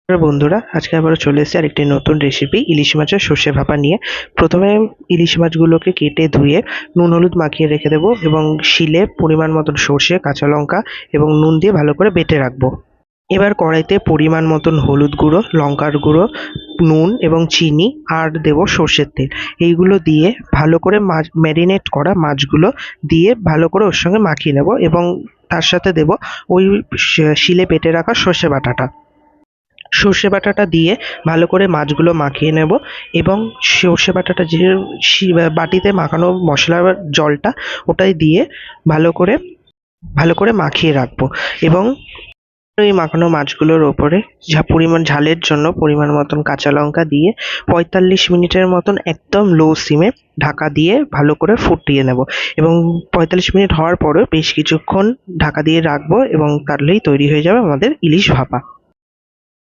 বন্ধুরা, আজকে আবারও চলে এসেছি আরেকটি নতুন রেসিপি ইলিশ মাছের সর্ষে ভাপা নিয়ে। প্রথমে ইলিশ মাছগুলোকে কেটে ধুয়ে নুন হলুদ মাখিয়ে রেখে দেবো এবং শিলে পরিমাণ মতন সর্ষে, কাঁচা লঙ্কা এবং নুন দিয়ে ভালো করে বেটে রাখবো। এবার কড়াইতে পরিমাণ মতন হলুদ গুঁড়ো, লঙ্কার গুঁড়ো, নুন এবং চিনি আর দেবো সর্ষের তেল। এইগুলো দিয়ে ভালো করে মাছ ম্যারিনেট করা মাছগুলো দিয়ে ভালো করে ওর সঙ্গে মাখিয়ে নেবো এবং তার সাথে দেবো ওই শিলে বেটে রাখা সর্ষে বাটাটা। সর্ষে বাটাটা দিয়ে ভালো করে মাছগুলো মাখিয়ে নেব এবং সর্ষে বাটাটা যে বাটিতে মাখানো মশলার জলটা ওটাই দিয়ে ভালো করে মাখিয়ে রাখবো এবং এই মাখানো মাছগুলোর ওপরে পরিমাণ ঝালের জন্য পরিমাণ মতন কাঁচা লঙ্কা দিয়ে ৪৫ মিনিটের মতন একদম লো সিমে ঢাকা দিয়ে ভালো করে ফুটিয়ে নেব এবং ৪৫ মিনিট হওয়ার পরেও বেশ কিছুক্ষণ ঢাকা দিয়ে রাখবো এবং তাহলেই তৈরি হয়ে যাবে আমাদের ইলিশ ভাপা।